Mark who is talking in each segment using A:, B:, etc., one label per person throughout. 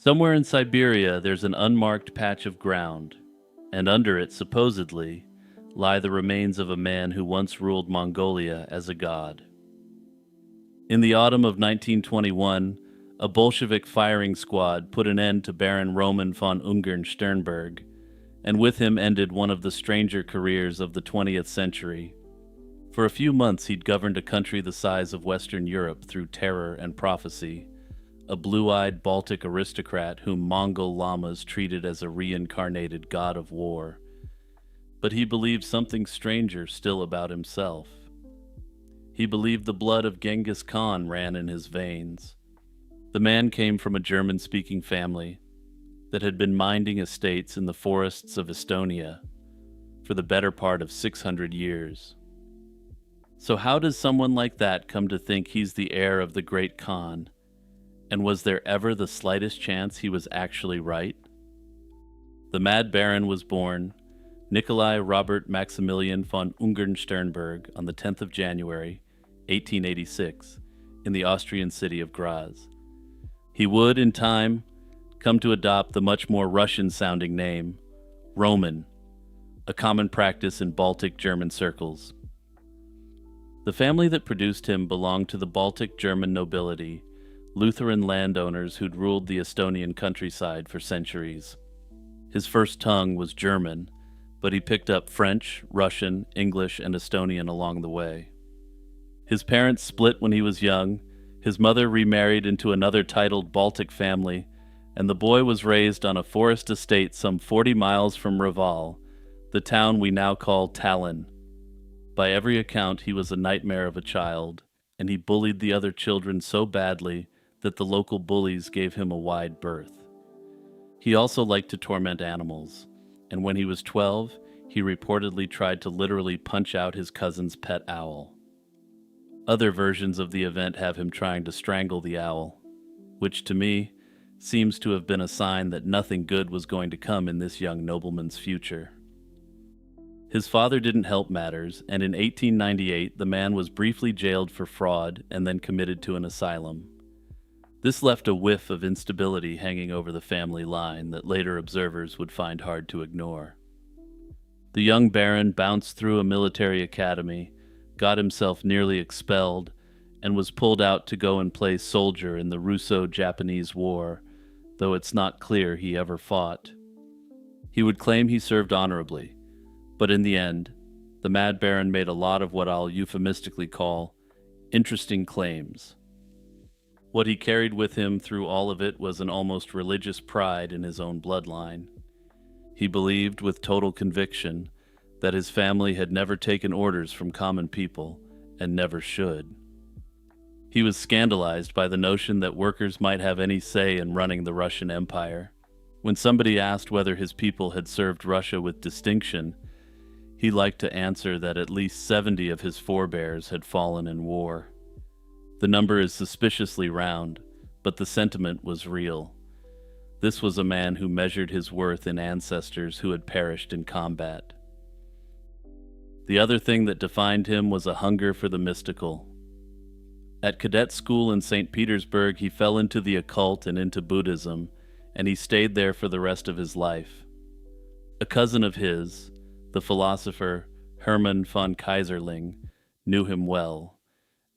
A: Somewhere in Siberia, there's an unmarked patch of ground, and under it, supposedly, lie the remains of a man who once ruled Mongolia as a god. In the autumn of 1921, a Bolshevik firing squad put an end to Baron Roman von Ungern Sternberg, and with him ended one of the stranger careers of the 20th century. For a few months, he'd governed a country the size of Western Europe through terror and prophecy, a blue-eyed Baltic aristocrat whom Mongol lamas treated as a reincarnated god of war. But he believed something stranger still about himself. He believed the blood of Genghis Khan ran in his veins. The man came from a German-speaking family that had been minding estates in the forests of Estonia for the better part of 600 years. So how does someone like that come to think he's the heir of the great Khan? And was there ever the slightest chance he was actually right? The Mad Baron was born Nikolai Robert Maximilian von Ungern-Sternberg on the 10th of January, 1886, in the Austrian city of Graz. He would, in time, come to adopt the much more Russian-sounding name, Roman, a common practice in Baltic German circles. The family that produced him belonged to the Baltic German nobility, Lutheran landowners who'd ruled the Estonian countryside for centuries. His first tongue was German, but he picked up French, Russian, English, and Estonian along the way. His parents split when he was young, his mother remarried into another titled Baltic family, and the boy was raised on a forest estate some 40 miles from Reval, the town we now call Tallinn. By every account, he was a nightmare of a child, and he bullied the other children so badly that the local bullies gave him a wide berth. He also liked to torment animals, and when he was 12, he reportedly tried to literally punch out his cousin's pet owl. Other versions of the event have him trying to strangle the owl, which to me seems to have been a sign that nothing good was going to come in this young nobleman's future. His father didn't help matters, and in 1898 the man was briefly jailed for fraud and then committed to an asylum. This left a whiff of instability hanging over the family line that later observers would find hard to ignore. The young baron bounced through a military academy, got himself nearly expelled, and was pulled out to go and play soldier in the Russo-Japanese War, though it's not clear he ever fought. He would claim he served honorably, but in the end, the Mad Baron made a lot of what I'll euphemistically call interesting claims. What he carried with him through all of it was an almost religious pride in his own bloodline. He believed with total conviction that his family had never taken orders from common people and never should. He was scandalized by the notion that workers might have any say in running the Russian Empire. When somebody asked whether his people had served Russia with distinction, he liked to answer that at least 70 of his forebears had fallen in war. The number is suspiciously round, but the sentiment was real. This was a man who measured his worth in ancestors who had perished in combat. The other thing that defined him was a hunger for the mystical. At cadet school in St. Petersburg, he fell into the occult and into Buddhism, and he stayed there for the rest of his life. A cousin of his, the philosopher Hermann von Keyserling, knew him well,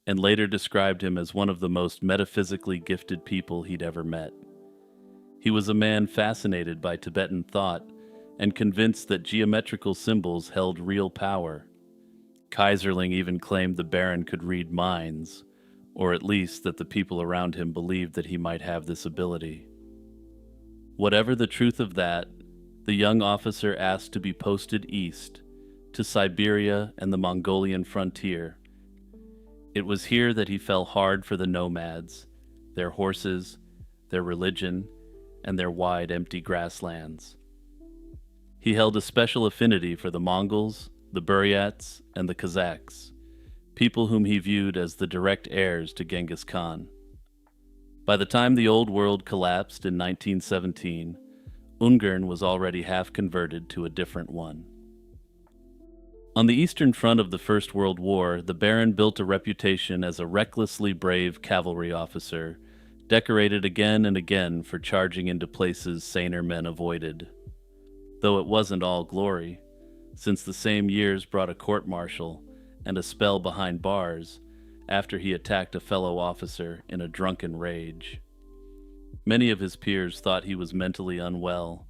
A: and later described him as one of the most metaphysically gifted people he'd ever met. He was a man fascinated by Tibetan thought and convinced that geometrical symbols held real power. Keyserling even claimed the Baron could read minds, or at least that the people around him believed that he might have this ability. Whatever the truth of that, the young officer asked to be posted east, to Siberia and the Mongolian frontier. It was here that he fell hard for the nomads, their horses, their religion, and their wide, empty grasslands. He held a special affinity for the Mongols, the Buryats, and the Kazakhs, people whom he viewed as the direct heirs to Genghis Khan. By the time the Old World collapsed in 1917, Ungern was already half converted to a different one. On the Eastern Front of the First World War, the Baron built a reputation as a recklessly brave cavalry officer, decorated again and again for charging into places saner men avoided. Though it wasn't all glory, since the same years brought a court-martial and a spell behind bars after he attacked a fellow officer in a drunken rage. Many of his peers thought he was mentally unwell,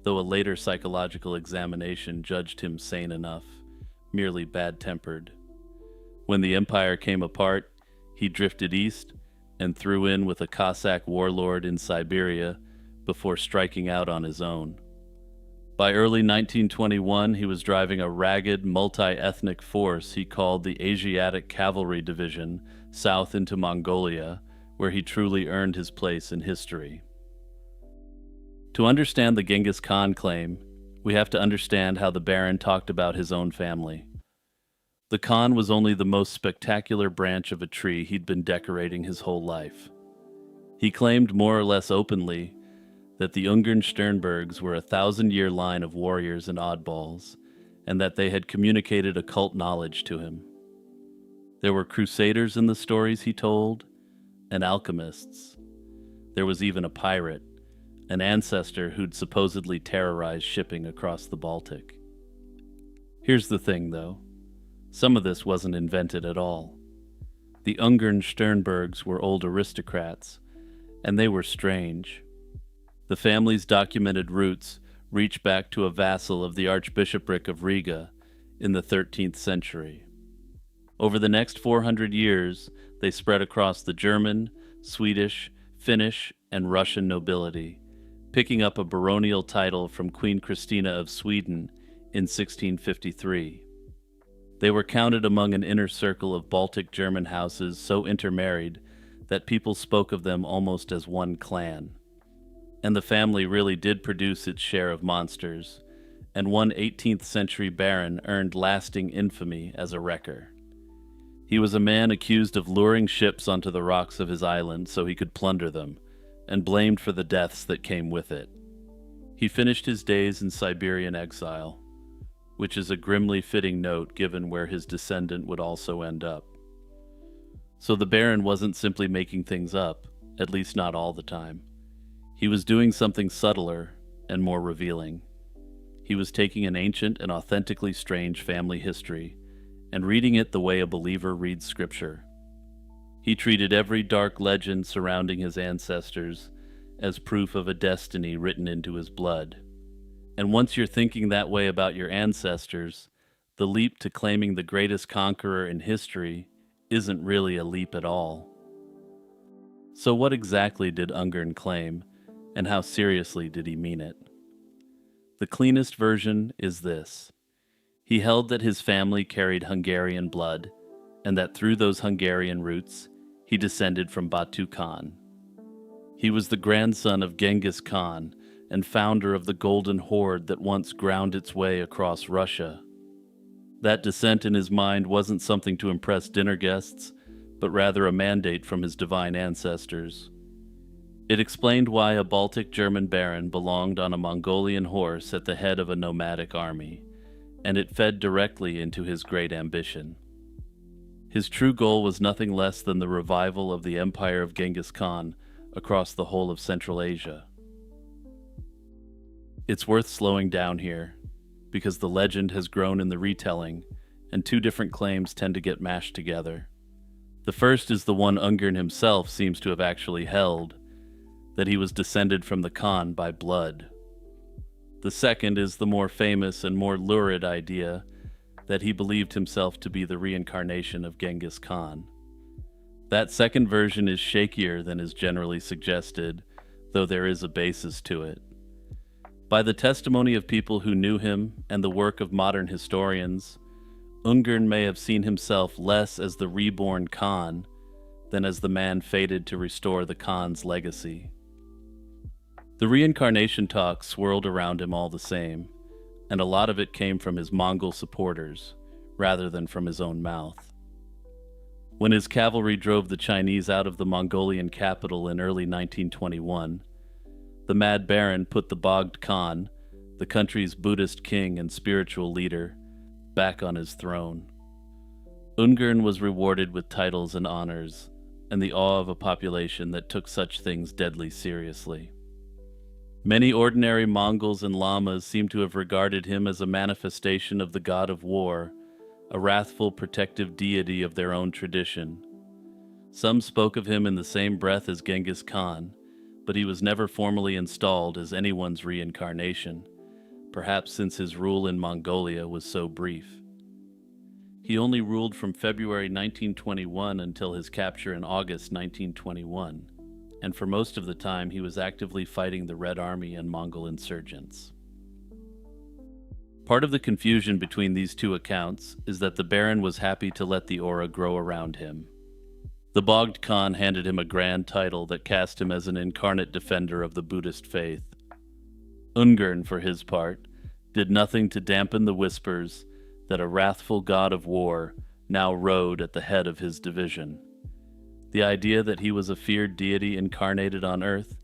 A: though a later psychological examination judged him sane enough, merely bad-tempered. When the empire came apart, he drifted east and threw in with a Cossack warlord in Siberia before striking out on his own. By early 1921, he was driving a ragged, multi-ethnic force he called the Asiatic Cavalry Division south into Mongolia, where he truly earned his place in history. To understand the Genghis Khan claim, we have to understand how the Baron talked about his own family. The Khan was only the most spectacular branch of a tree he'd been decorating his whole life. He claimed more or less openly that the Ungern Sternbergs were a 1,000-year line of warriors and oddballs, and that they had communicated occult knowledge to him. There were crusaders in the stories he told, and alchemists. There was even a pirate, an ancestor who'd supposedly terrorized shipping across the Baltic. Here's the thing, though. Some of this wasn't invented at all. The Ungern Sternbergs were old aristocrats, and they were strange. The family's documented roots reach back to a vassal of the Archbishopric of Riga in the 13th century. Over the next 400 years, they spread across the German, Swedish, Finnish, and Russian nobility, picking up a baronial title from Queen Christina of Sweden in 1653. They were counted among an inner circle of Baltic German houses so intermarried that people spoke of them almost as one clan. And the family really did produce its share of monsters, and one 18th century baron earned lasting infamy as a wrecker. He was a man accused of luring ships onto the rocks of his island so he could plunder them, and blamed for the deaths that came with it. He finished his days in Siberian exile, which is a grimly fitting note given where his descendant would also end up. So the Baron wasn't simply making things up, at least not all the time. He was doing something subtler and more revealing. He was taking an ancient and authentically strange family history and reading it the way a believer reads scripture. He treated every dark legend surrounding his ancestors as proof of a destiny written into his blood. And once you're thinking that way about your ancestors, the leap to claiming the greatest conqueror in history isn't really a leap at all. So what exactly did Ungern claim, and how seriously did he mean it? The cleanest version is this. He held that his family carried Hungarian blood, and that through those Hungarian roots, he descended from Batu Khan. He was the grandson of Genghis Khan and founder of the Golden Horde that once ground its way across Russia. That descent in his mind wasn't something to impress dinner guests, but rather a mandate from his divine ancestors. It explained why a Baltic German baron belonged on a Mongolian horse at the head of a nomadic army, and it fed directly into his great ambition. His true goal was nothing less than the revival of the empire of Genghis Khan across the whole of Central Asia. It's worth slowing down here, because the legend has grown in the retelling, and two different claims tend to get mashed together. The first is the one Ungern himself seems to have actually held, that he was descended from the Khan by blood. The second is the more famous and more lurid idea that he believed himself to be the reincarnation of Genghis Khan. That second version is shakier than is generally suggested, though there is a basis to it. By the testimony of people who knew him and the work of modern historians, Ungern may have seen himself less as the reborn Khan than as the man fated to restore the Khan's legacy. The reincarnation talk swirled around him all the same, and a lot of it came from his Mongol supporters, rather than from his own mouth. When his cavalry drove the Chinese out of the Mongolian capital in early 1921, the Mad Baron put the Bogd Khan, the country's Buddhist king and spiritual leader, back on his throne. Ungern was rewarded with titles and honors, and the awe of a population that took such things deadly seriously. Many ordinary Mongols and lamas seem to have regarded him as a manifestation of the god of war, a wrathful protective deity of their own tradition. Some spoke of him in the same breath as Genghis Khan, but he was never formally installed as anyone's reincarnation, perhaps since his rule in Mongolia was so brief. He only ruled from February 1921 until his capture in August 1921, and for most of the time he was actively fighting the Red Army and Mongol insurgents. Part of the confusion between these two accounts is that the Baron was happy to let the aura grow around him. The Bogd Khan handed him a grand title that cast him as an incarnate defender of the Buddhist faith. Ungern, for his part, did nothing to dampen the whispers that a wrathful god of war now rode at the head of his division. The idea that he was a feared deity incarnated on earth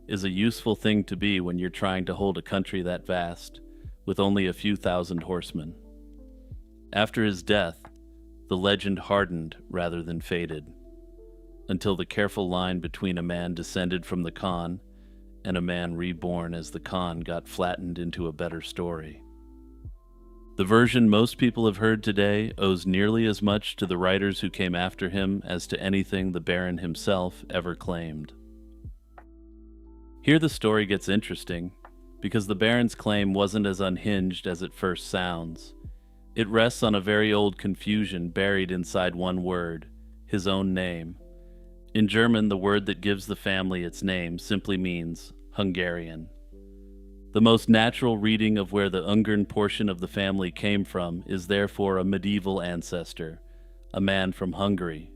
A: is a useful thing to be when you're trying to hold a country that vast, with only a few thousand horsemen. After his death, the legend hardened rather than faded, until the careful line between a man descended from the Khan and a man reborn as the Khan got flattened into a better story. The version most people have heard today owes nearly as much to the writers who came after him as to anything the Baron himself ever claimed. Here the story gets interesting, because the Baron's claim wasn't as unhinged as it first sounds. It rests on a very old confusion buried inside one word, his own name. In German, the word that gives the family its name simply means Hungarian. The most natural reading of where the Ungern portion of the family came from is therefore a medieval ancestor, a man from Hungary.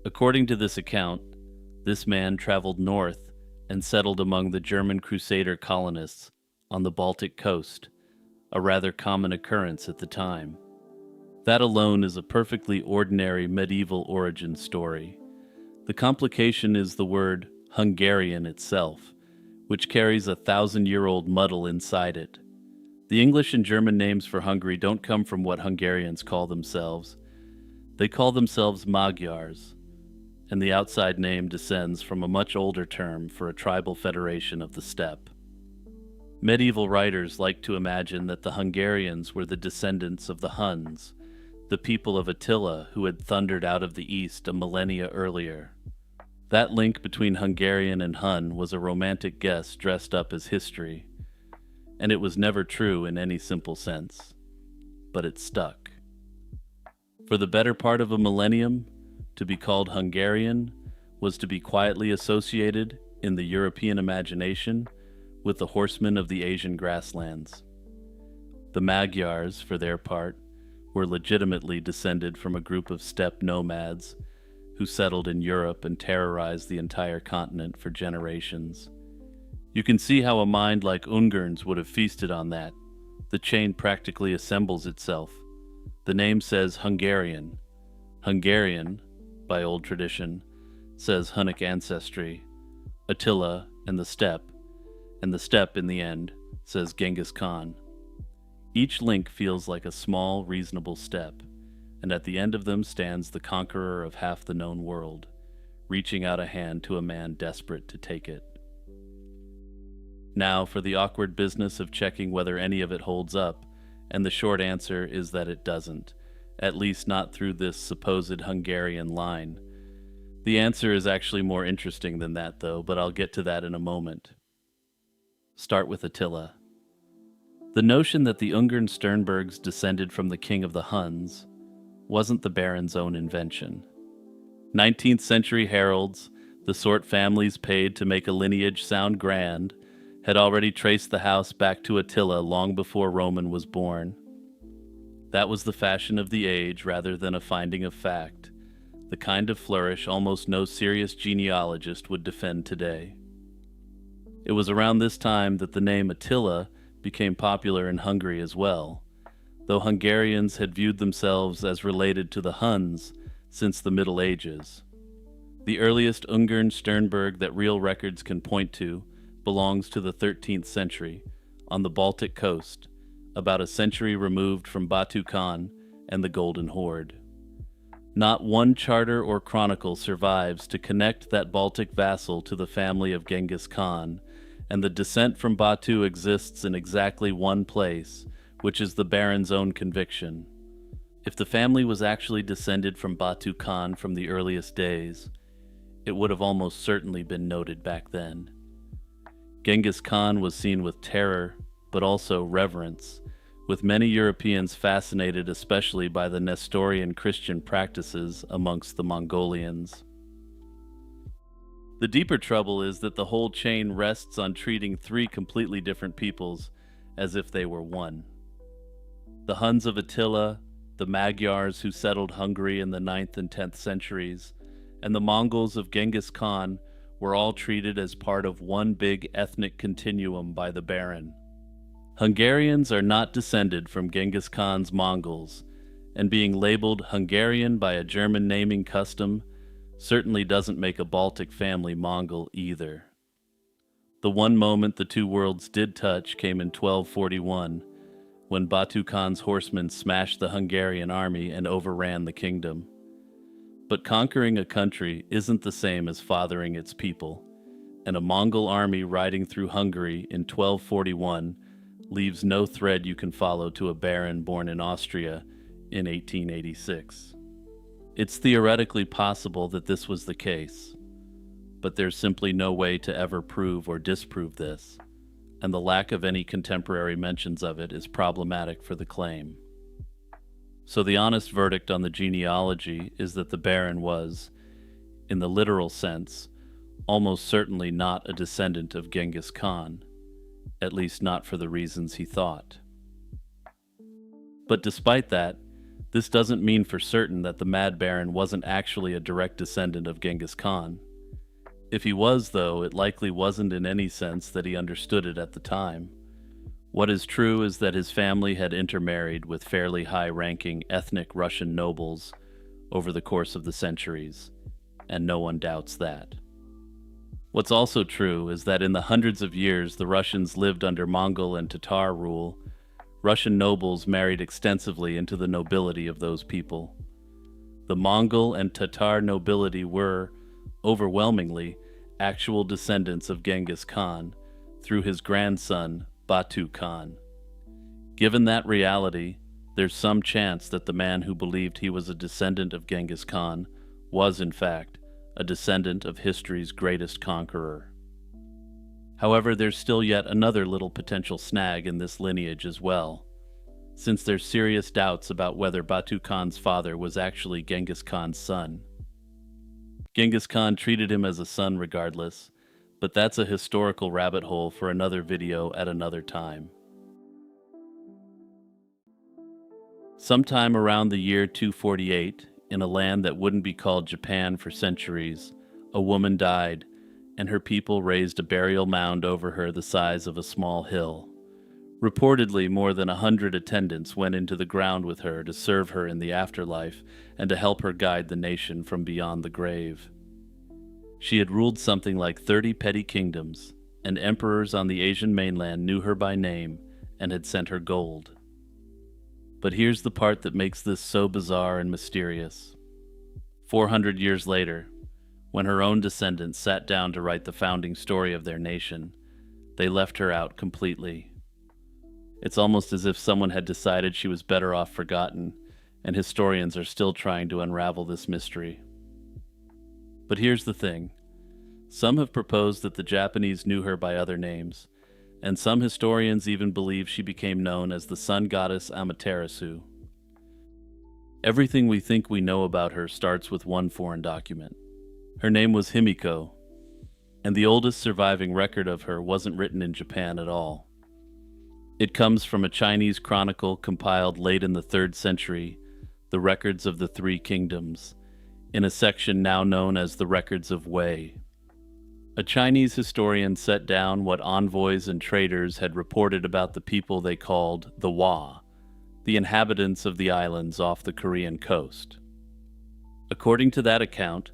A: According to this account, this man traveled north and settled among the German Crusader colonists on the Baltic coast, a rather common occurrence at the time. That alone is a perfectly ordinary medieval origin story. The complication is the word Hungarian itself, which carries a 1,000-year-old muddle inside it. The English and German names for Hungary don't come from what Hungarians call themselves. They call themselves Magyars, and the outside name descends from a much older term for a tribal federation of the steppe. Medieval writers like to imagine that the Hungarians were the descendants of the Huns, the people of Attila who had thundered out of the east a millennia earlier. That link between Hungarian and Hun was a romantic guess dressed up as history, and it was never true in any simple sense. But it stuck. For the better part of a millennium, to be called Hungarian was to be quietly associated, in the European imagination, with the horsemen of the Asian grasslands. The Magyars, for their part, were legitimately descended from a group of steppe nomads who settled in Europe and terrorized the entire continent for generations. You can see how a mind like Ungern's would have feasted on that. The chain practically assembles itself. The name says Hungarian. Hungarian, by old tradition, says Hunnic ancestry, Attila, and the steppe in the end says Genghis Khan. Each link feels like a small, reasonable step, and at the end of them stands the conqueror of half the known world, reaching out a hand to a man desperate to take it. Now for the awkward business of checking whether any of it holds up, and the short answer is that it doesn't, at least not through this supposed Hungarian line. The answer is actually more interesting than that, though, but I'll get to that in a moment. Start with Attila. The notion that the Ungern Sternbergs descended from the king of the Huns wasn't the Baron's own invention. 19th century heralds, the sort families paid to make a lineage sound grand, had already traced the house back to Attila long before Roman was born. That was the fashion of the age rather than a finding of fact, the kind of flourish almost no serious genealogist would defend today. It was around this time that the name Attila became popular in Hungary as well, though Hungarians had viewed themselves as related to the Huns since the Middle Ages. The earliest Ungern Sternberg that real records can point to belongs to the 13th century, on the Baltic coast, about a century removed from Batu Khan and the Golden Horde. Not one charter or chronicle survives to connect that Baltic vassal to the family of Genghis Khan, and the descent from Batu exists in exactly one place, which is the Baron's own conviction. If the family was actually descended from Batu Khan from the earliest days, it would have almost certainly been noted back then. Genghis Khan was seen with terror, but also reverence, with many Europeans fascinated especially by the Nestorian Christian practices amongst the Mongolians. The deeper trouble is that the whole chain rests on treating three completely different peoples as if they were one. The Huns of Attila, the Magyars who settled Hungary in the 9th and 10th centuries, and the Mongols of Genghis Khan were all treated as part of one big ethnic continuum by the Baron. Hungarians are not descended from Genghis Khan's Mongols, and being labeled Hungarian by a German naming custom certainly doesn't make a Baltic family Mongol either. The one moment the two worlds did touch came in 1241, when Batu Khan's horsemen smashed the Hungarian army and overran the kingdom. But conquering a country isn't the same as fathering its people, and a Mongol army riding through Hungary in 1241 leaves no thread you can follow to a baron born in Austria in 1886. It's theoretically possible that this was the case, but there's simply no way to ever prove or disprove this, and the lack of any contemporary mentions of it is problematic for the claim. So the honest verdict on the genealogy is that the Baron was, in the literal sense, almost certainly not a descendant of Genghis Khan, at least not for the reasons he thought. But despite that, this doesn't mean for certain that the Mad Baron wasn't actually a direct descendant of Genghis Khan. If he was, though, it likely wasn't in any sense that he understood it at the time. What is true is that his family had intermarried with fairly high-ranking ethnic Russian nobles over the course of the centuries, and no one doubts that. What's also true is that in the hundreds of years the Russians lived under Mongol and Tatar rule, Russian nobles married extensively into the nobility of those people. The Mongol and Tatar nobility were, overwhelmingly, actual descendants of Genghis Khan through his grandson, Batu Khan. Given that reality, there's some chance that the man who believed he was a descendant of Genghis Khan was, in fact, a descendant of history's greatest conqueror. However, there's still yet another little potential snag in this lineage as well, since there's serious doubts about whether Batu Khan's father was actually Genghis Khan's son. Genghis Khan treated him as a son regardless, but that's a historical rabbit hole for another video at another time. Sometime around the year 248, in a land that wouldn't be called Japan for centuries, a woman died, and her people raised a burial mound over her the size of a small hill. Reportedly, more than 100 attendants went into the ground with her to serve her in the afterlife and to help her guide the nation from beyond the grave. She had ruled something like 30 petty kingdoms, and emperors on the Asian mainland knew her by name and had sent her gold. But here's the part that makes this so bizarre and mysterious. 400 years later, when her own descendants sat down to write the founding story of their nation, they left her out completely. It's almost as if someone had decided she was better off forgotten, and historians are still trying to unravel this mystery. But here's the thing. Some have proposed that the Japanese knew her by other names, and some historians even believe she became known as the sun goddess Amaterasu. Everything we think we know about her starts with one foreign document. Her name was Himiko, and the oldest surviving record of her wasn't written in Japan at all. It comes from a Chinese chronicle compiled late in the 3rd century, the Records of the Three Kingdoms, in a section now known as the Records of Wei. A Chinese historian set down what envoys and traders had reported about the people they called the Wa, the inhabitants of the islands off the Korean coast. According to that account,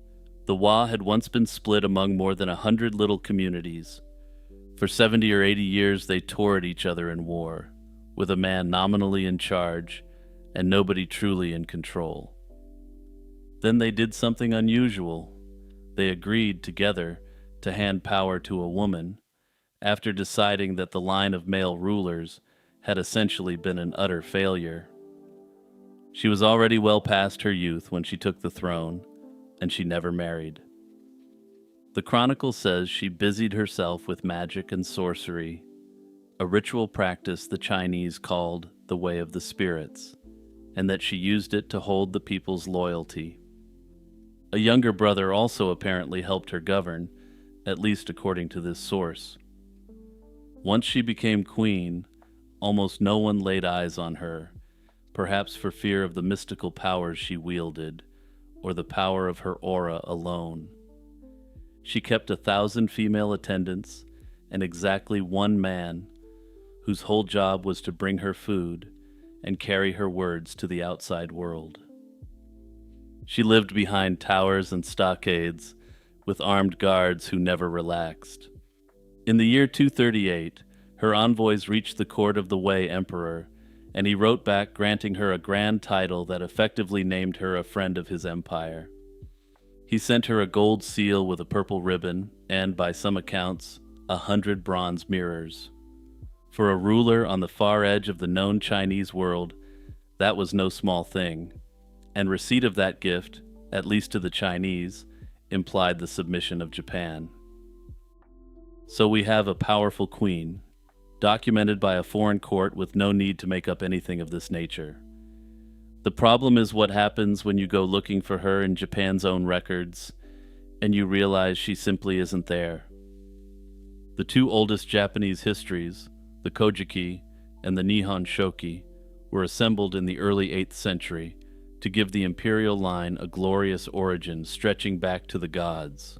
A: the Wa had once been split among more than 100 little communities. For 70 or 80 years they tore at each other in war, with a man nominally in charge and nobody truly in control. Then they did something unusual. They agreed together to hand power to a woman after deciding that the line of male rulers had essentially been an utter failure. She was already well past her youth when she took the throne, and she never married. The Chronicle says she busied herself with magic and sorcery, a ritual practice the Chinese called the Way of the Spirits, and that she used it to hold the people's loyalty. A younger brother also apparently helped her govern, at least according to this source. Once she became queen, almost no one laid eyes on her, perhaps for fear of the mystical powers she wielded, or the power of her aura alone. She kept 1,000 female attendants and exactly one man, whose whole job was to bring her food and carry her words to the outside world. She lived behind towers and stockades with armed guards who never relaxed. In the year 238, her envoys reached the court of the Wei Emperor, and he wrote back granting her a grand title that effectively named her a friend of his empire. He sent her a gold seal with a purple ribbon and, by some accounts, 100 bronze mirrors. For a ruler on the far edge of the known Chinese world, that was no small thing, and receipt of that gift, at least to the Chinese, implied the submission of Japan. So we have a powerful queen, documented by a foreign court with no need to make up anything of this nature. The problem is what happens when you go looking for her in Japan's own records, and you realize she simply isn't there. The two oldest Japanese histories, the Kojiki and the Nihon Shoki, were assembled in the early 8th century to give the imperial line a glorious origin stretching back to the gods.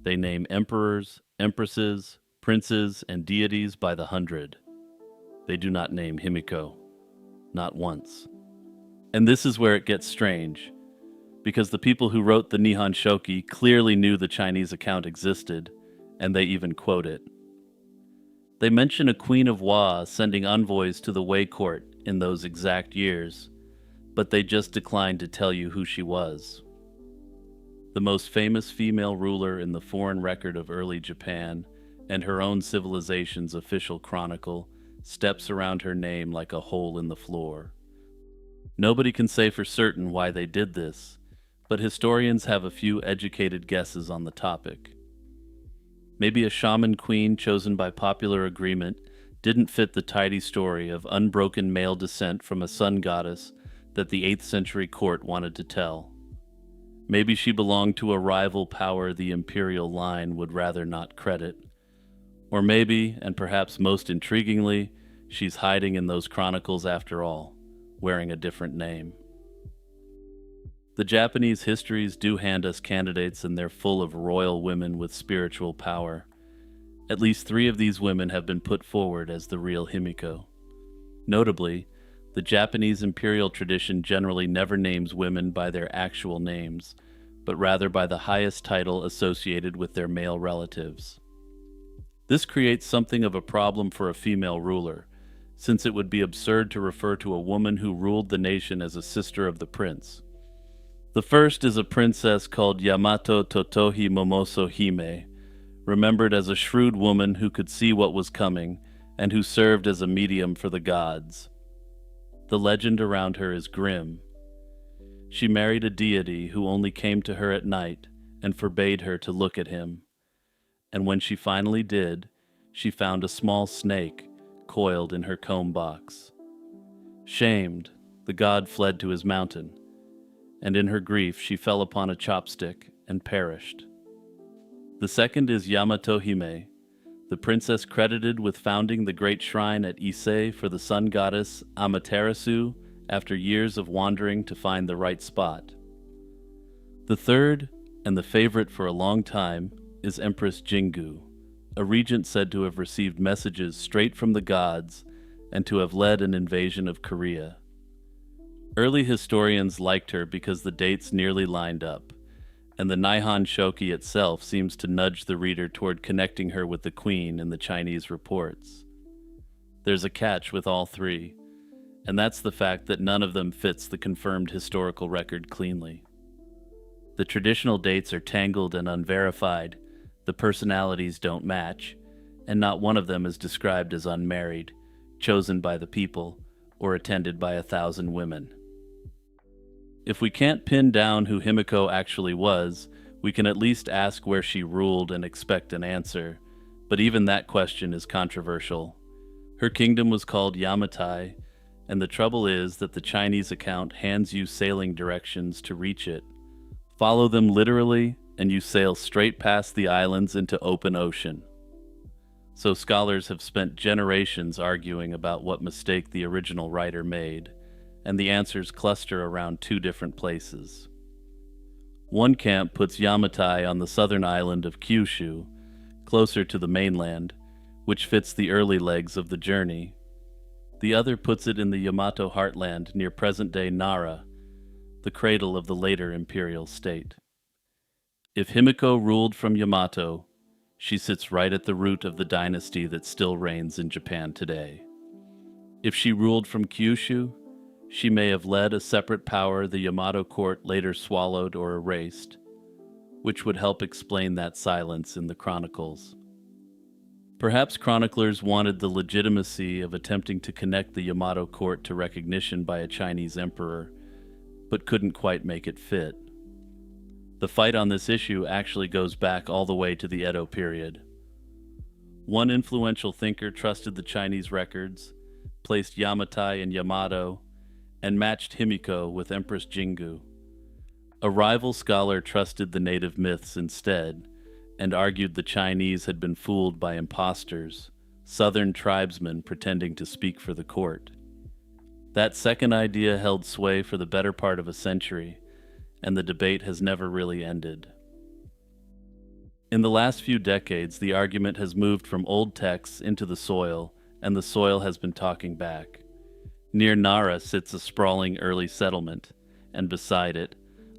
A: They name emperors, empresses, princes, and deities by the 100. They do not name Himiko. Not once. And this is where it gets strange, because the people who wrote the Nihon Shoki clearly knew the Chinese account existed, and they even quote it. They mention a Queen of Wa sending envoys to the Wei court in those exact years, but they just declined to tell you who she was. The most famous female ruler in the foreign record of early Japan and her own civilization's official chronicle steps around her name like a hole in the floor. Nobody can say for certain why they did this, but historians have a few educated guesses on the topic. Maybe a shaman queen chosen by popular agreement didn't fit the tidy story of unbroken male descent from a sun goddess that the 8th century court wanted to tell. Maybe she belonged to a rival power the imperial line would rather not credit. Or maybe, and perhaps most intriguingly, she's hiding in those chronicles after all, wearing a different name. The Japanese histories do hand us candidates, and they're full of royal women with spiritual power. At least 3 of these women have been put forward as the real Himiko. Notably, the Japanese imperial tradition generally never names women by their actual names, but rather by the highest title associated with their male relatives. This creates something of a problem for a female ruler, since it would be absurd to refer to a woman who ruled the nation as a sister of the prince. The first is a princess called Yamato Totohi Momoso Hime, remembered as a shrewd woman who could see what was coming and who served as a medium for the gods. The legend around her is grim. She married a deity who only came to her at night and forbade her to look at him. And when she finally did, she found a small snake coiled in her comb box. Shamed, the god fled to his mountain, and in her grief she fell upon a chopstick and perished. The second is Yamato Hime, the princess credited with founding the great shrine at Ise for the sun goddess Amaterasu after years of wandering to find the right spot. The third, and the favorite for a long time, is Empress Jingu, a regent said to have received messages straight from the gods and to have led an invasion of Korea. Early historians liked her because the dates nearly lined up, and the Nihon Shoki itself seems to nudge the reader toward connecting her with the queen in the Chinese reports. There's a catch with all 3, and that's the fact that none of them fits the confirmed historical record cleanly. The traditional dates are tangled and unverified, the personalities don't match, and not one of them is described as unmarried, chosen by the people, or attended by 1,000 women. If we can't pin down who Himiko actually was, we can at least ask where she ruled and expect an answer, but even that question is controversial. Her kingdom was called Yamatai, and the trouble is that the Chinese account hands you sailing directions to reach it. Follow them literally, and you sail straight past the islands into open ocean. So scholars have spent generations arguing about what mistake the original writer made, and the answers cluster around two different places. One camp puts Yamatai on the southern island of Kyushu, closer to the mainland, which fits the early legs of the journey. The other puts it in the Yamato heartland near present-day Nara, the cradle of the later imperial state. If Himiko ruled from Yamato, she sits right at the root of the dynasty that still reigns in Japan today. If she ruled from Kyushu, she may have led a separate power the Yamato court later swallowed or erased, which would help explain that silence in the chronicles. Perhaps chroniclers wanted the legitimacy of attempting to connect the Yamato court to recognition by a Chinese emperor, but couldn't quite make it fit. The fight on this issue actually goes back all the way to the Edo period. One influential thinker trusted the Chinese records, placed Yamatai in Yamato, and matched Himiko with Empress Jingu. A rival scholar trusted the native myths instead, and argued the Chinese had been fooled by imposters, southern tribesmen pretending to speak for the court. That second idea held sway for the better part of a century, and the debate has never really ended. In the last few decades, the argument has moved from old texts into the soil, and the soil has been talking back. Near Nara sits a sprawling early settlement, and beside it,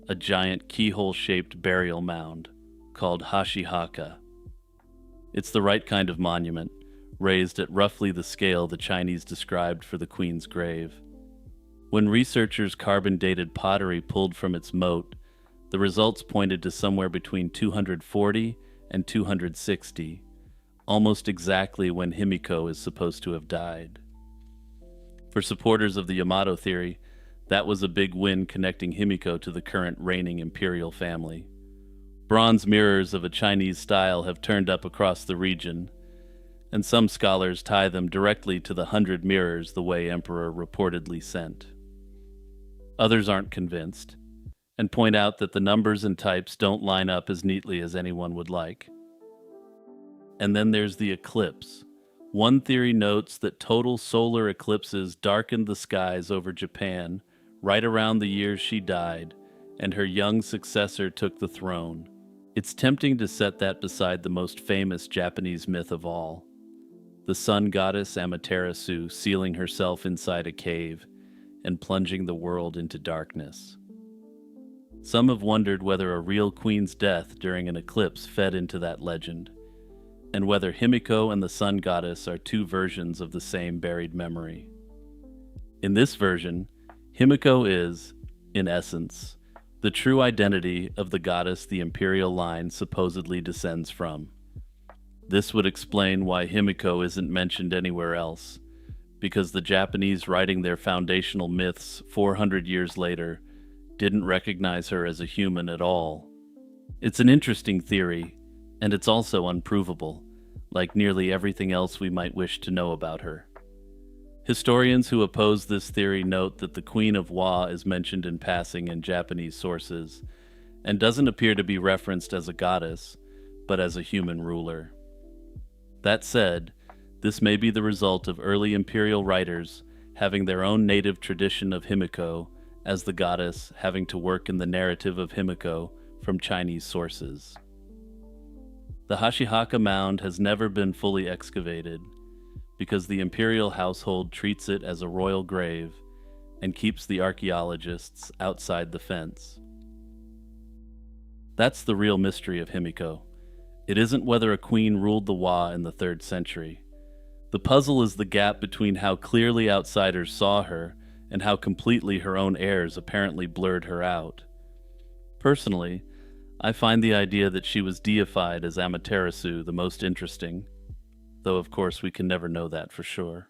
A: a giant keyhole-shaped burial mound called Hashihaka. It's the right kind of monument, raised at roughly the scale the Chinese described for the queen's grave. When researchers carbon-dated pottery pulled from its moat, the results pointed to somewhere between 240 and 260, almost exactly when Himiko is supposed to have died. For supporters of the Yamato theory, that was a big win connecting Himiko to the current reigning imperial family. Bronze mirrors of a Chinese style have turned up across the region, and some scholars tie them directly to the 100 mirrors the Wei Emperor reportedly sent. Others aren't convinced, and point out that the numbers and types don't line up as neatly as anyone would like. And then there's the eclipse. One theory notes that total solar eclipses darkened the skies over Japan right around the year she died, and her young successor took the throne. It's tempting to set that beside the most famous Japanese myth of all, the sun goddess Amaterasu sealing herself inside a cave and plunging the world into darkness. Some have wondered whether a real queen's death during an eclipse fed into that legend, and whether Himiko and the sun goddess are two versions of the same buried memory. In this version, Himiko is, in essence, the true identity of the goddess the imperial line supposedly descends from. This would explain why Himiko isn't mentioned anywhere else, because the Japanese writing their foundational myths 400 years later didn't recognize her as a human at all. It's an interesting theory, and it's also unprovable, like nearly everything else we might wish to know about her. Historians who oppose this theory note that the Queen of Wa is mentioned in passing in Japanese sources, and doesn't appear to be referenced as a goddess, but as a human ruler. That said, this may be the result of early imperial writers having their own native tradition of Himiko as the goddess having to work in the narrative of Himiko from Chinese sources. The Hashihaka mound has never been fully excavated because the imperial household treats it as a royal grave and keeps the archaeologists outside the fence. That's the real mystery of Himiko. It isn't whether a queen ruled the Wa in the 3rd century. The puzzle is the gap between how clearly outsiders saw her and how completely her own heirs apparently blurred her out. Personally, I find the idea that she was deified as Amaterasu the most interesting, though of course we can never know that for sure.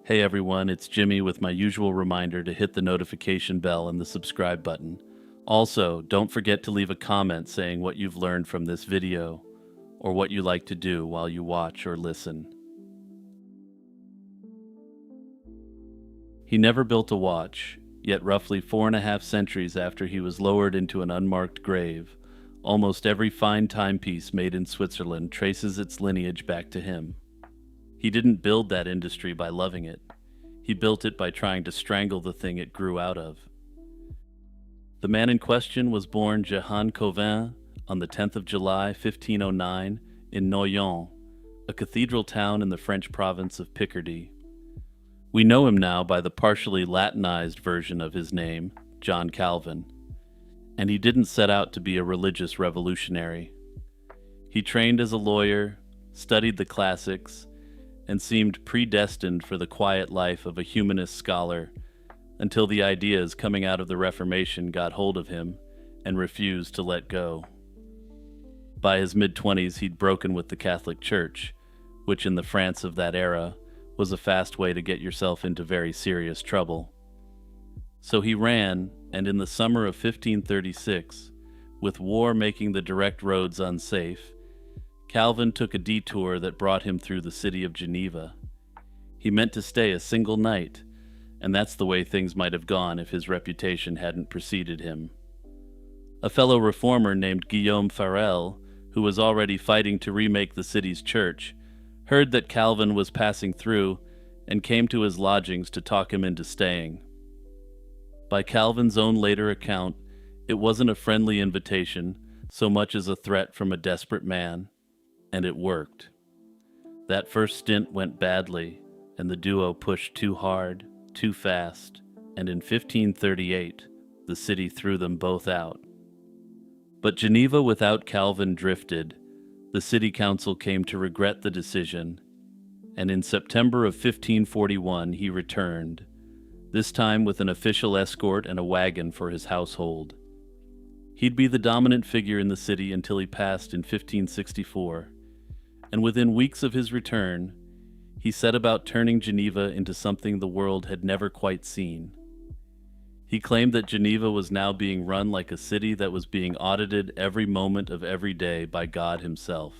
A: Hey everyone, it's Jimmy with my usual reminder to hit the notification bell and the subscribe button. Also, don't forget to leave a comment saying what you've learned from this video, or what you like to do while you watch or listen. He never built a watch, yet roughly 4.5 centuries after he was lowered into an unmarked grave, almost every fine timepiece made in Switzerland traces its lineage back to him. He didn't build that industry by loving it. He built it by trying to strangle the thing it grew out of. The man in question was born Jehan Cauvin on the 10th of July, 1509, in Noyon, a cathedral town in the French province of Picardy. We know him now by the partially Latinized version of his name, John Calvin, and he didn't set out to be a religious revolutionary. He trained as a lawyer, studied the classics, and seemed predestined for the quiet life of a humanist scholar until the ideas coming out of the Reformation got hold of him and refused to let go. By his mid-20s, he'd broken with the Catholic Church, which in the France of that era was a fast way to get yourself into very serious trouble. So he ran, and in the summer of 1536, with war making the direct roads unsafe, Calvin took a detour that brought him through the city of Geneva. He meant to stay a single night, and that's the way things might have gone if his reputation hadn't preceded him. A fellow reformer named Guillaume Farel, who was already fighting to remake the city's church, heard that Calvin was passing through and came to his lodgings to talk him into staying. By Calvin's own later account, it wasn't a friendly invitation so much as a threat from a desperate man. And it worked. That first stint went badly, and the duo pushed too hard, too fast, and in 1538, the city threw them both out. But Geneva without Calvin drifted. The city council came to regret the decision, and in September of 1541 he returned, this time with an official escort and a wagon for his household. He'd be the dominant figure in the city until he passed in 1564. And within weeks of his return, he set about turning Geneva into something the world had never quite seen. He claimed that Geneva was now being run like a city that was being audited every moment of every day by God himself.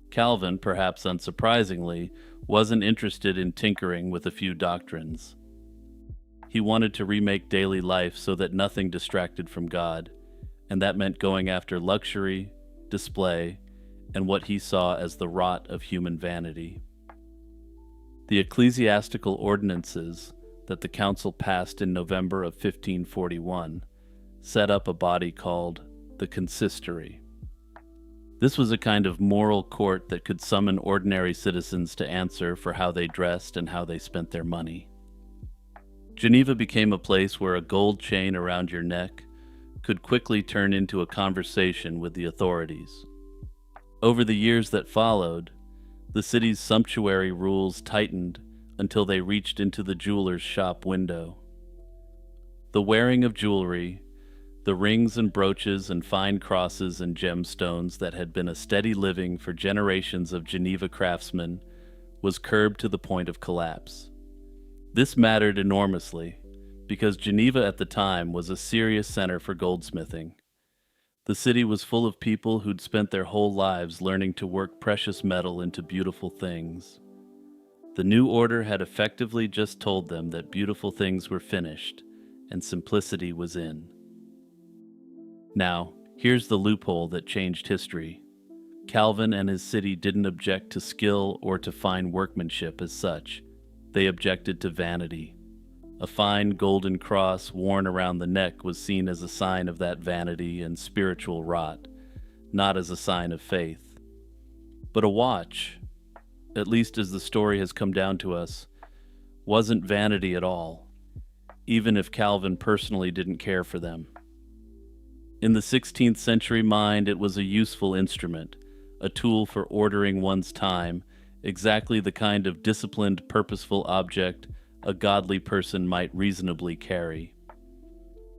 A: Calvin, perhaps unsurprisingly, wasn't interested in tinkering with a few doctrines. He wanted to remake daily life so that nothing distracted from God, and that meant going after luxury, display, and what he saw as the rot of human vanity. The ecclesiastical ordinances that the council passed in November of 1541 set up a body called the Consistory. This was a kind of moral court that could summon ordinary citizens to answer for how they dressed and how they spent their money. Geneva became a place where a gold chain around your neck could quickly turn into a conversation with the authorities. Over the years that followed, the city's sumptuary rules tightened until they reached into the jeweler's shop window. The wearing of jewelry, the rings and brooches and fine crosses and gemstones that had been a steady living for generations of Geneva craftsmen, was curbed to the point of collapse. This mattered enormously, because Geneva at the time was a serious center for goldsmithing. The city was full of people who'd spent their whole lives learning to work precious metal into beautiful things. The new order had effectively just told them that beautiful things were finished, and simplicity was in. Now, here's the loophole that changed history. Calvin and his city didn't object to skill or to fine workmanship as such. They objected to vanity. A fine golden cross worn around the neck was seen as a sign of that vanity and spiritual rot, not as a sign of faith. But a watch, at least as the story has come down to us, wasn't vanity at all, even if Calvin personally didn't care for them. In the 16th century mind, it was a useful instrument, a tool for ordering one's time, exactly the kind of disciplined, purposeful object a godly person might reasonably carry.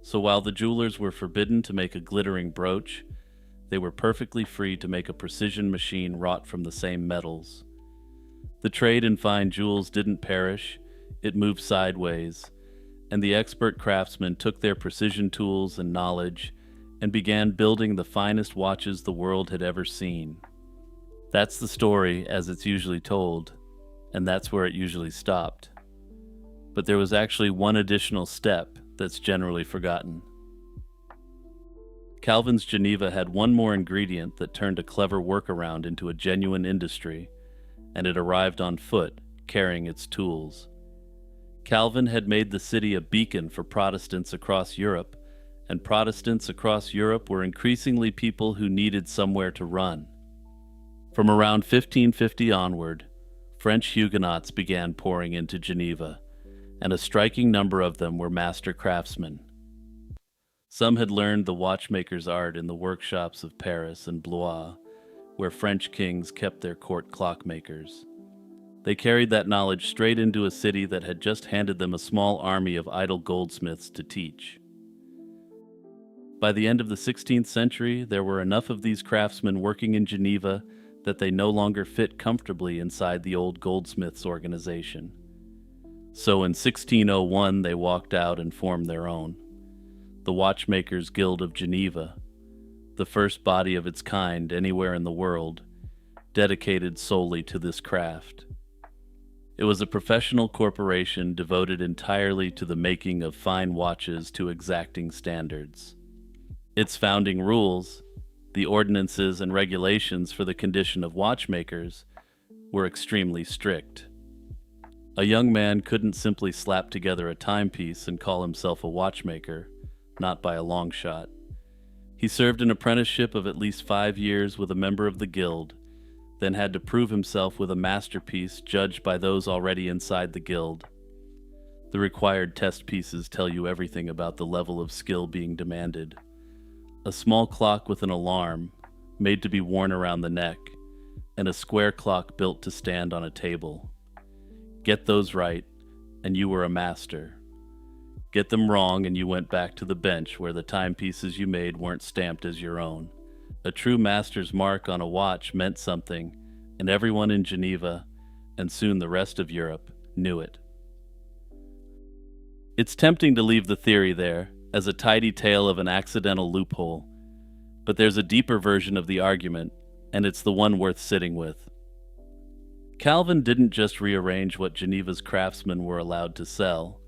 A: So while the jewelers were forbidden to make a glittering brooch, they were perfectly free to make a precision machine wrought from the same metals. The trade in fine jewels didn't perish, it moved sideways, and the expert craftsmen took their precision tools and knowledge and began building the finest watches the world had ever seen. That's the story as it's usually told, and that's where it usually stopped. But there was actually one additional step that's generally forgotten. Calvin's Geneva had one more ingredient that turned a clever workaround into a genuine industry, and it arrived on foot, carrying its tools. Calvin had made the city a beacon for Protestants across Europe, and Protestants across Europe were increasingly people who needed somewhere to run. From around 1550 onward, French Huguenots began pouring into Geneva, and a striking number of them were master craftsmen. Some had learned the watchmaker's art in the workshops of Paris and Blois, where French kings kept their court clockmakers. They carried that knowledge straight into a city that had just handed them a small army of idle goldsmiths to teach. By the end of the 16th century, there were enough of these craftsmen working in Geneva that they no longer fit comfortably inside the old goldsmiths' organization. So in 1601, they walked out and formed their own, the Watchmakers' Guild of Geneva, the first body of its kind anywhere in the world, dedicated solely to this craft. It was a professional corporation devoted entirely to the making of fine watches to exacting standards. Its founding rules, the ordinances and regulations for the condition of watchmakers, were extremely strict. A young man couldn't simply slap together a timepiece and call himself a watchmaker, not by a long shot. He served an apprenticeship of at least 5 years with a member of the guild, then had to prove himself with a masterpiece judged by those already inside the guild. The required test pieces tell you everything about the level of skill being demanded. A small clock with an alarm, made to be worn around the neck, and a square clock built to stand on a table. Get those right, and you were a master. Get them wrong, and you went back to the bench where the timepieces you made weren't stamped as your own. A true master's mark on a watch meant something, and everyone in Geneva, and soon the rest of Europe, knew it. It's tempting to leave the theory there, as a tidy tale of an accidental loophole, but there's a deeper version of the argument, and it's the one worth sitting with. Calvin didn't just rearrange what Geneva's craftsmen were allowed to sell,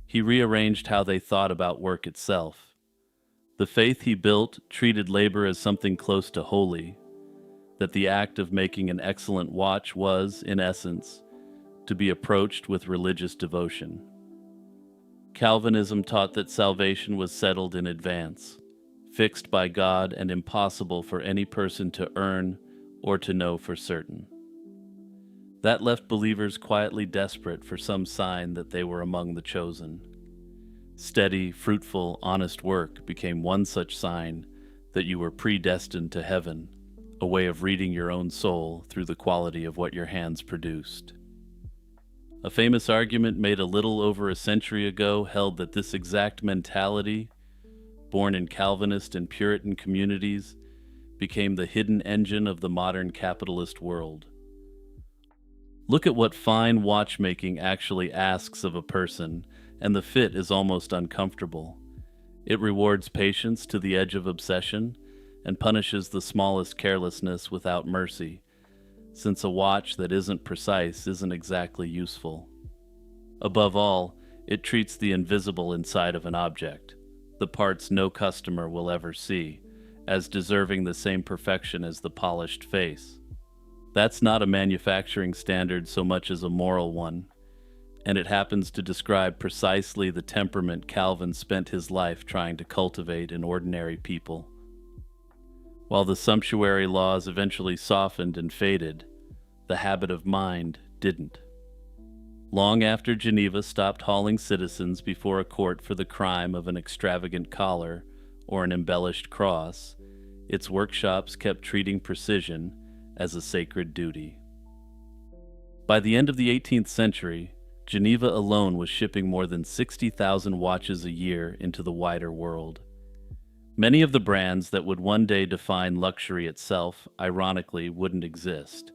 A: he rearranged how they thought about work itself. The faith he built treated labor as something close to holy, that the act of making an excellent watch was, in essence, to be approached with religious devotion. Calvinism taught that salvation was settled in advance, fixed by God and impossible for any person to earn or to know for certain. That left believers quietly desperate for some sign that they were among the chosen. Steady, fruitful, honest work became one such sign that you were predestined to heaven, a way of reading your own soul through the quality of what your hands produced. A famous argument made a little over a century ago held that this exact mentality, born in Calvinist and Puritan communities, became the hidden engine of the modern capitalist world. Look at what fine watchmaking actually asks of a person, and the fit is almost uncomfortable. It rewards patience to the edge of obsession and punishes the smallest carelessness without mercy, since a watch that isn't precise isn't exactly useful. Above all, it treats the invisible inside of an object, the parts no customer will ever see, as deserving the same perfection as the polished face. That's not a manufacturing standard so much as a moral one, and it happens to describe precisely the temperament Calvin spent his life trying to cultivate in ordinary people. While the sumptuary laws eventually softened and faded, the habit of mind didn't. Long after Geneva stopped hauling citizens before a court for the crime of an extravagant collar or an embellished cross, its workshops kept treating precision as a sacred duty. By the end of the 18th century, Geneva alone was shipping more than 60,000 watches a year into the wider world. Many of the brands that would one day define luxury itself, ironically, wouldn't exist,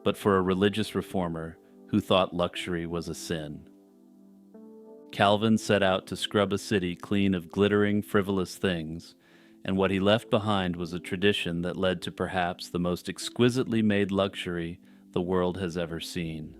A: but for a religious reformer who thought luxury was a sin. Calvin set out to scrub a city clean of glittering, frivolous things, and what he left behind was a tradition that led to perhaps the most exquisitely made luxury the world has ever seen.